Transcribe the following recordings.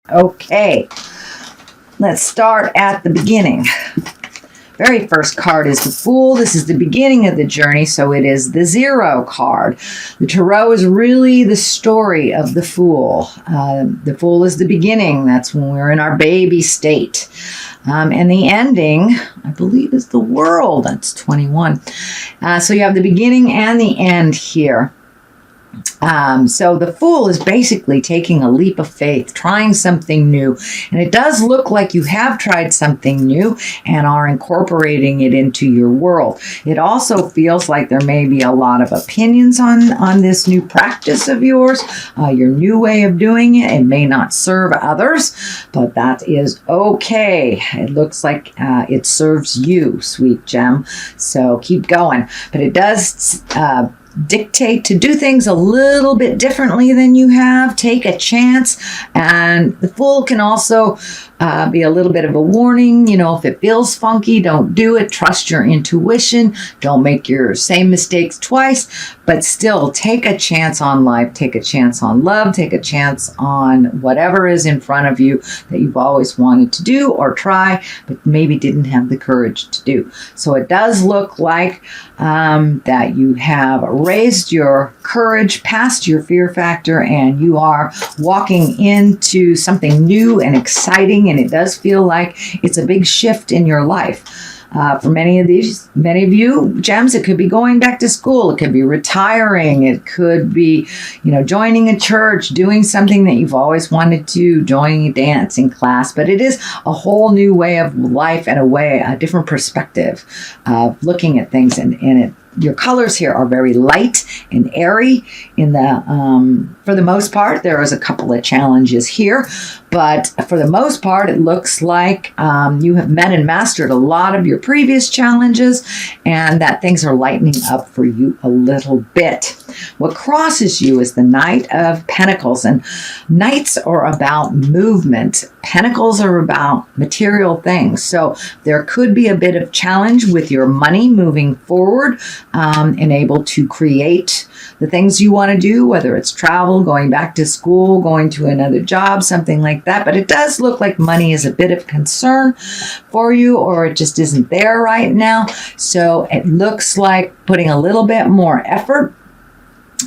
Okay, let's start at the beginning. Very first card is the Fool. This is the beginning of the journey, so it is the 0 card. The Tarot is really the story of the Fool. The Fool is the beginning. That's when we're in our baby state. And the ending, I believe, is the World. That's 21. So you have the beginning and the end here. So the Fool is basically taking a leap of faith, trying something new. And it does look like you have tried something new and are incorporating it into your world. It also feels like there may be a lot of opinions on this new practice of yours, your new way of doing it. It may not serve others, but that is okay. It looks like it serves you, sweet gem. So keep going. But it does dictate to do things a little bit differently than you have. Take a chance. And the Fool can also be a little bit of a warning. If it feels funky, don't do it. Trust your intuition. Don't make your same mistakes twice, but still take a chance on life. Take a chance on love. Take a chance on whatever is in front of you that you've always wanted to do or try, but maybe didn't have the courage to do. So it does look like that you have raised your courage past your fear factor, and you are walking into something new and exciting, and it does feel like it's a big shift in your life. For many of you, gems, it could be going back to school. It could be retiring. It could be, joining a church, doing something that you've always wanted to, joining a dancing class. But it is a whole new way of life and a different perspective of looking at things. And your colors here are very light and airy. For the most part, there is a couple of challenges here, but for the most part, it looks like you have met and mastered a lot of your previous challenges, and that things are lightening up for you a little bit. What crosses you is the Knight of Pentacles, and Knights are about movement. Pentacles are about material things. So there could be a bit of challenge with your money moving forward, and able to create the things you want to do, whether it's travel, going back to school, going to another job, something like that. But it does look like money is a bit of concern for you, or it just isn't there right now. So it looks like putting a little bit more effort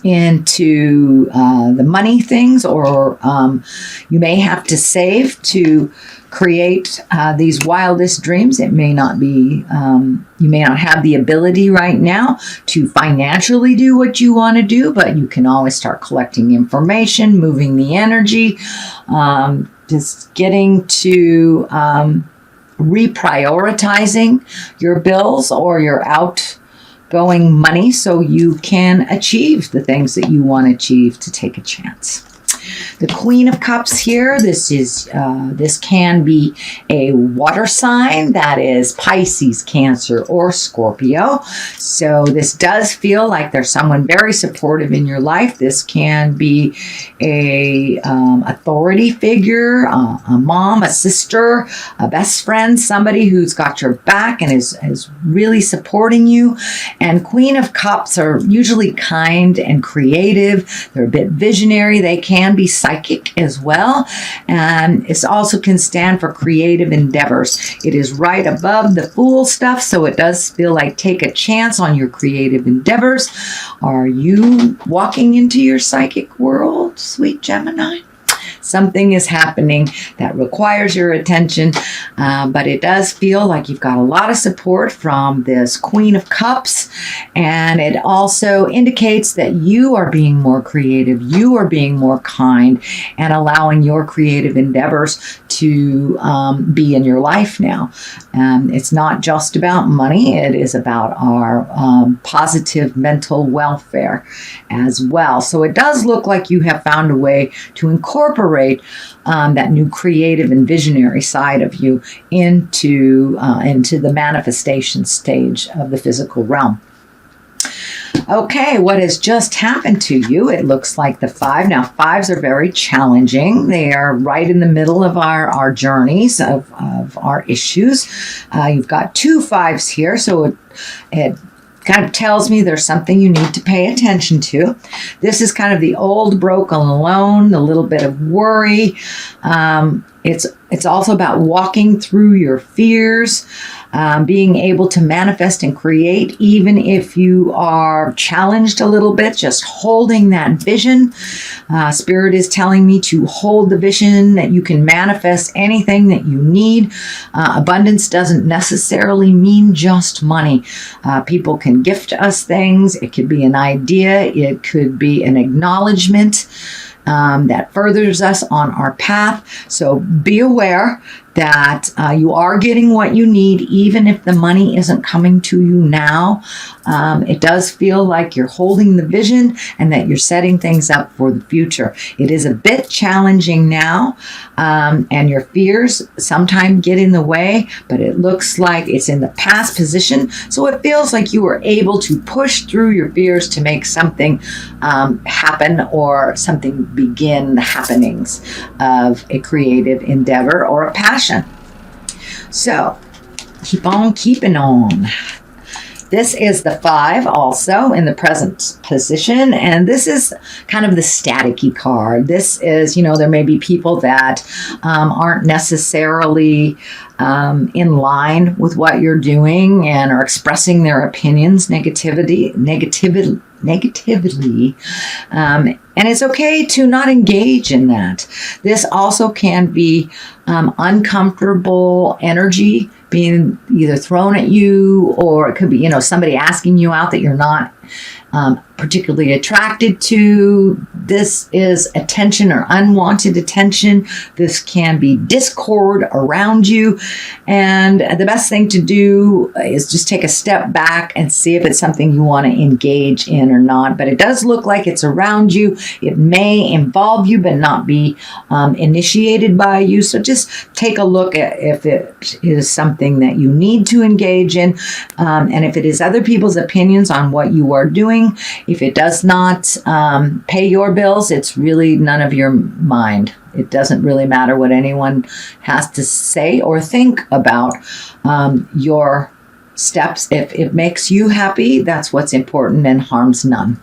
into the money things, or you may have to save to create these wildest dreams. It may not be, you may not have the ability right now to financially do what you want to do, but you can always start collecting information, moving the energy, just getting to reprioritizing your bills or your outgoing money so you can achieve the things that you want to achieve to take a chance. The Queen of Cups here, this can be a water sign, that is Pisces, Cancer, or Scorpio. So this does feel like there's someone very supportive in your life. This can be a authority figure, a mom, a sister, a best friend, somebody who's got your back and is really supporting you. And Queen of Cups are usually kind and creative. They're a bit visionary. They can be psychic as well, and it also can stand for creative endeavors. It is right above the Fool stuff, so it does feel like take a chance on your creative endeavors. Are you walking into your psychic world, sweet Gemini? Something is happening that requires your attention, but it does feel like you've got a lot of support from this Queen of Cups, and it also indicates that you are being more creative, you are being more kind, and allowing your creative endeavors to be in your life now. It's not just about money, it is about our positive mental welfare as well. So it does look like you have found a way to incorporate that new creative and visionary side of you into the manifestation stage of the physical realm. Okay, what has just happened to you? It looks like the 5. Now, 5s are very challenging. They are right in the middle of our journeys, of our issues. You've got 2 5s here, so it kind of tells me there's something you need to pay attention to. This is kind of the old, broken, alone, a little bit of worry. It's also about walking through your fears, being able to manifest and create, even if you are challenged a little bit, just holding that vision. Spirit is telling me to hold the vision that you can manifest anything that you need. Abundance doesn't necessarily mean just money. People can gift us things. It could be an idea. It could be an acknowledgement that furthers us on our path. So be aware that you are getting what you need, even if the money isn't coming to you now. It does feel like you're holding the vision and that you're setting things up for the future. It is a bit challenging now, and your fears sometimes get in the way, but it looks like it's in the past position. So it feels like you were able to push through your fears to make something happen, or something begin the happenings of a creative endeavor or a passion. So keep on keeping on. This is the 5 also in the present position, and this is kind of the staticky card. This is, there may be people that aren't necessarily in line with what you're doing and are expressing their opinions negatively. And it's okay to not engage in that. This also can be uncomfortable energy being either thrown at you, or it could be, somebody asking you out that you're not particularly attracted to. This is attention or unwanted attention. This can be discord around you. And the best thing to do is just take a step back and see if it's something you want to engage in or not. But it does look like it's around you. It may involve you, but not be initiated by you. So just take a look at if it is something that you need to engage in. And if it is other people's opinions on what you are doing, if it does not pay your bills, it's really none of your mind. It doesn't really matter what anyone has to say or think about your steps. If it makes you happy, that's what's important and harms none.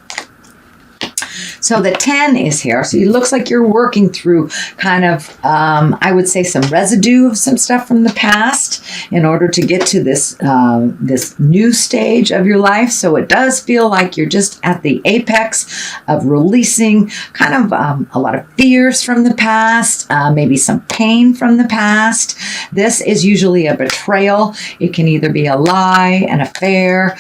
So the 10 is here. So it looks like you're working through kind of, I would say, some residue of some stuff from the past in order to get to this this new stage of your life. So it does feel like you're just at the apex of releasing kind of a lot of fears from the past, maybe some pain from the past. This is usually a betrayal. It can either be a lie, an affair,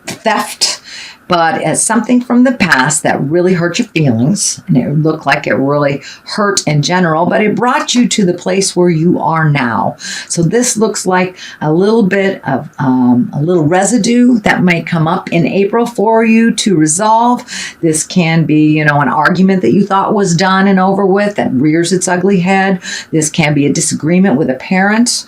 theft, but as something from the past that really hurt your feelings, and it looked like it really hurt in general, but it brought you to the place where you are now. So this looks like a little bit of a little residue that may come up in April for you to resolve. This can be, an argument that you thought was done and over with that rears its ugly head. This can be a disagreement with a parent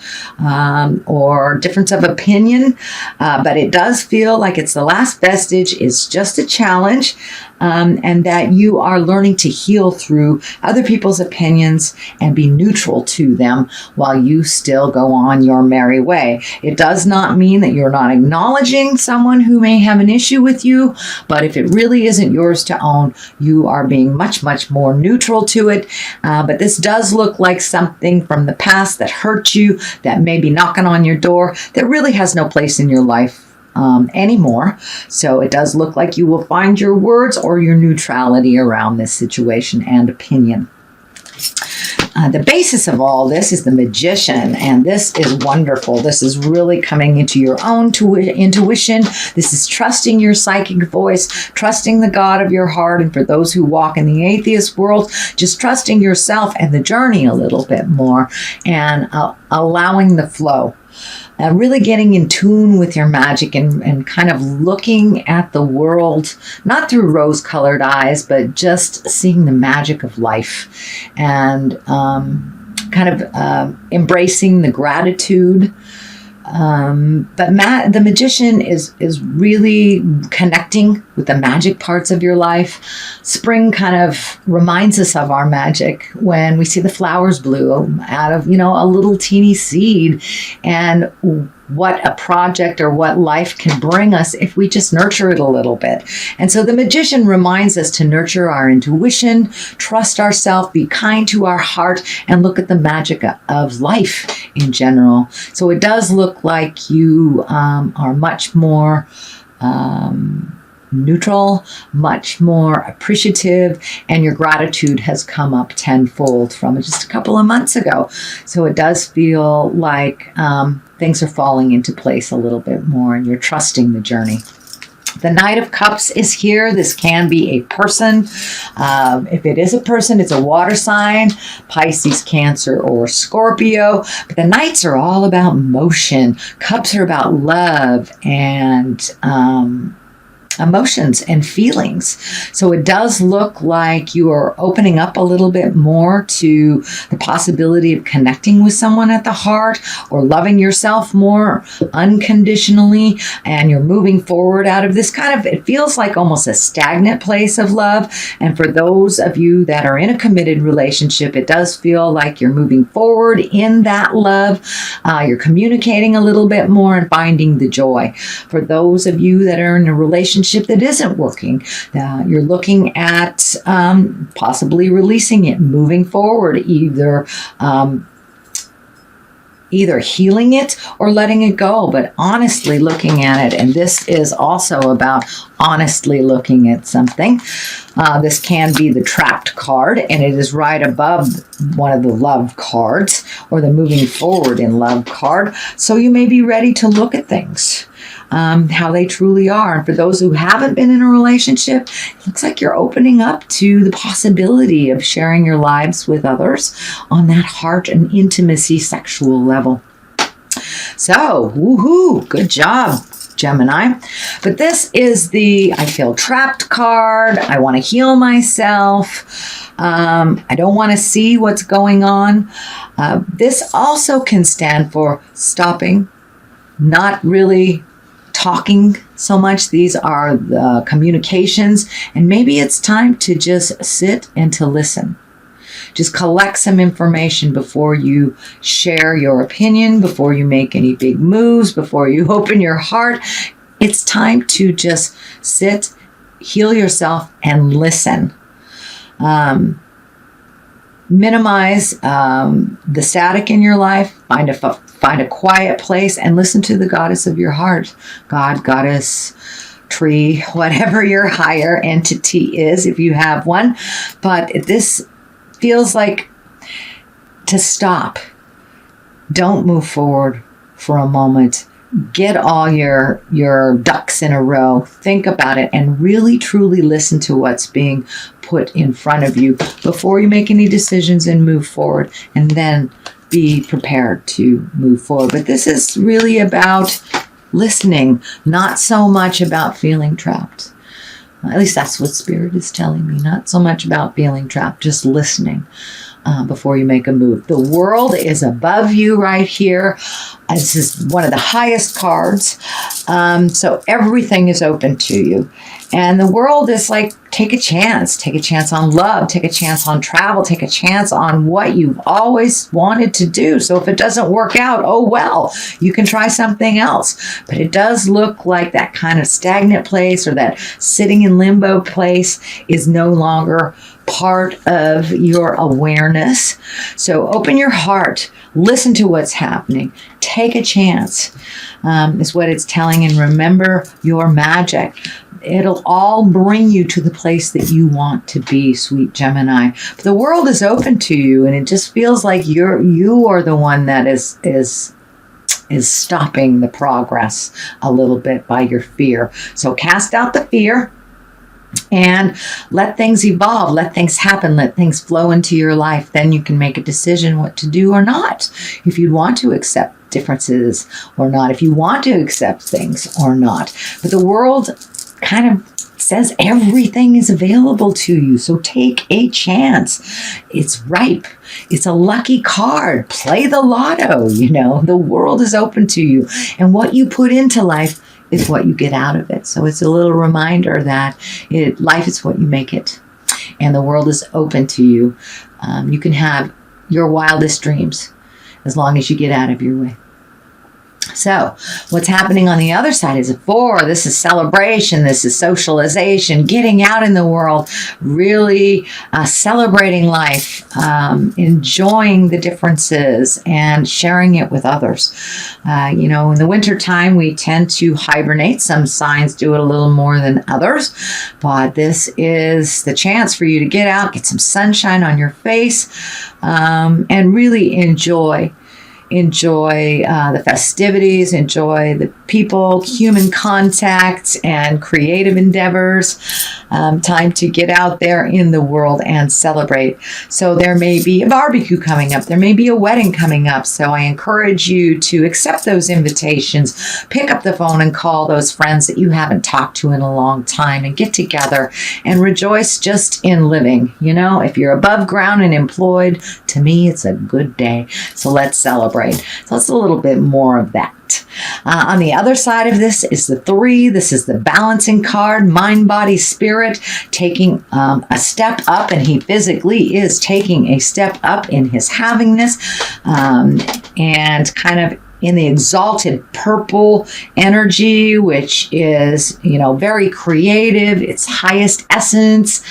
or difference of opinion, but it does feel like it's the last vestige. It's just a challenge, and that you are learning to heal through other people's opinions and be neutral to them while you still go on your merry way. It does not mean that you're not acknowledging someone who may have an issue with you, but if it really isn't yours to own, you are being much, much more neutral to it. But this does look like something from the past that hurt you, that may be knocking on your door, that really has no place in your life anymore. So it does look like you will find your words or your neutrality around this situation and opinion. The basis of all this is the Magician, and this is wonderful. This is really coming into your own intuition. This is trusting your psychic voice, trusting the God of your heart, and for those who walk in the atheist world, just trusting yourself and the journey a little bit more, and allowing the flow. Really getting in tune with your magic and kind of looking at the world, not through rose-colored eyes, but just seeing the magic of life and kind of embracing the gratitude. But the Magician is really connecting with the magic parts of your life. Spring kind of reminds us of our magic when we see the flowers bloom out of, a little teeny seed. And what a project or what life can bring us if we just nurture it a little bit. And so the Magician reminds us to nurture our intuition, trust ourselves, be kind to our heart, and look at the magic of life in general. So it does look like you are much more neutral, much more appreciative, and your gratitude has come up tenfold from just a couple of months ago. So it does feel like things are falling into place a little bit more, and you're trusting the journey. The Knight of Cups is here. This can be a person. If it is a person, it's a water sign, Pisces, Cancer, or Scorpio. But the Knights are all about motion. Cups are about love and emotions and feelings. So it does look like you are opening up a little bit more to the possibility of connecting with someone at the heart, or loving yourself more unconditionally, and you're moving forward out of this kind of, it feels like almost a stagnant place of love. And for those of you that are in a committed relationship, it does feel like you're moving forward in that love. You're communicating a little bit more and finding the joy. For those of you that are in a relationship that isn't working, you're looking at possibly releasing it, moving forward, either healing it or letting it go, but honestly looking at it. And this is also about honestly looking at something. This can be the Trapped card, and it is right above one of the Love cards, or the Moving Forward in Love card. So you may be ready to look at things how they truly are. And for those who haven't been in a relationship, it looks like you're opening up to the possibility of sharing your lives with others on that heart and intimacy sexual level. So, woohoo, good job, Gemini. But this is the I feel trapped card. I want to heal myself. I don't want to see what's going on. This also can stand for stopping, not really talking so much. These are the communications, and maybe it's time to just sit and to listen. Just collect some information before you share your opinion, before you make any big moves, before you open your heart. It's time to just sit, heal yourself, and listen. Minimize the static in your life. Find a quiet place and listen to the goddess of your heart. God, goddess, tree, whatever your higher entity is, if you have one. But this feels like to stop. Don't move forward for a moment. Get all your ducks in a row. Think about it and really truly listen to what's being put in front of you before you make any decisions and move forward, and then be prepared to move forward. But this is really about listening, not so much about feeling trapped. At least that's what Spirit is telling me. Not so much about feeling trapped, just listening before you make a move. The World is above you right here. This is one of the highest cards. So everything is open to you. And the World is like, take a chance. Take a chance on love. Take a chance on travel. Take a chance on what you've always wanted to do. So if it doesn't work out, oh well, you can try something else. But it does look like that kind of stagnant place, or that sitting in limbo place, is no longer part of your awareness. So open your heart. Listen to what's happening. Take a chance, is what it's telling. And remember your magic. It'll all bring you to the place that you want to be, sweet Gemini. But the world is open to you, and it just feels like you are the one that is stopping the progress a little bit by your fear. So cast out the fear and let things evolve, let things happen, let things flow into your life. Then you can make a decision what to do or not. If you want to accept differences or not, if you want to accept things or not. But the world kind of says everything is available to you. So take a chance. It's ripe. It's a lucky card. Play the lotto. The world is open to you. And what you put into life is what you get out of it. So it's a little reminder that life is what you make it. And the world is open to you. You can have your wildest dreams as long as you get out of your way. So what's happening on the other side is a 4. This is celebration. This is socialization, getting out in the world, really celebrating life, enjoying the differences and sharing it with others. In the wintertime, we tend to hibernate. Some signs do it a little more than others, but this is the chance for you to get out, get some sunshine on your face, and really enjoy the festivities, enjoy the people, human contact, and creative endeavors. Time to get out there in the world and celebrate. So there may be a barbecue coming up. There may be a wedding coming up. So I encourage you to accept those invitations. Pick up the phone and call those friends that you haven't talked to in a long time and get together and rejoice just in living. If you're above ground and employed, to me, it's a good day. So let's celebrate. So it's a little bit more of that. On the other side of this is the 3. This is the balancing card, mind, body, spirit, taking a step up, and he physically is taking a step up in his havingness, and kind of in the exalted purple energy, which is, very creative, its highest essence.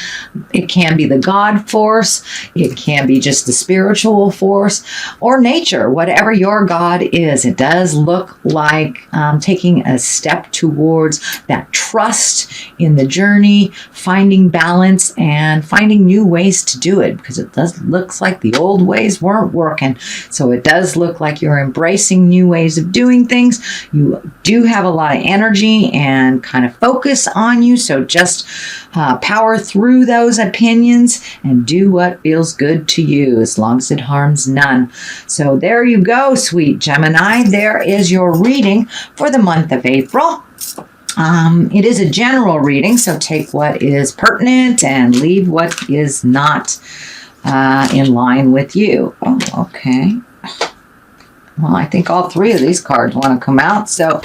It can be the God force. It can be just the spiritual force or nature, whatever your God is. It does look like taking a step towards that trust in the journey, finding balance and finding new ways to do it, because it does looks like the old ways weren't working. So it does look like you're embracing new ways of doing things. You do have a lot of energy and kind of focus on you. So just power through those opinions and do what feels good to you, as long as it harms none. So there you go, sweet Gemini. There is your reading for the month of April. It is a general reading, so take what is pertinent and leave what is not in line with you. Oh, okay. Well, I think all 3 of these cards want to come out. So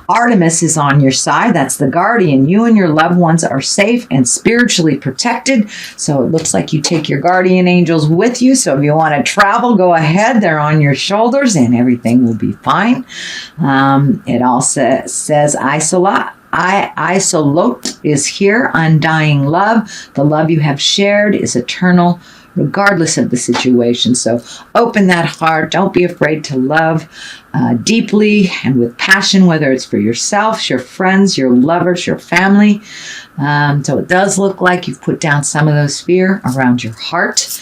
Artemis is on your side. That's the guardian. You and your loved ones are safe and spiritually protected. So it looks like you take your guardian angels with you. So if you want to travel, go ahead. They're on your shoulders and everything will be fine. It also says Isolate is here, undying love. The love you have shared is eternal, regardless of the situation. So open that heart. Don't be afraid to love deeply and with passion, whether it's for yourself, your friends, your lovers, your family. So it does look like you've put down some of those fear around your heart.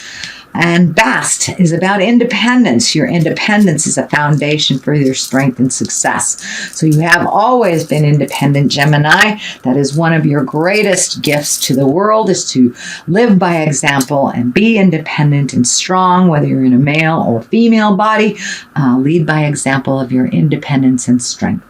And Bast is about independence. Your independence is a foundation for your strength and success. So you have always been independent, Gemini. That is one of your greatest gifts to the world, is to live by example and be independent and strong, whether you're in a male or female body. Lead by example of your independence and strength.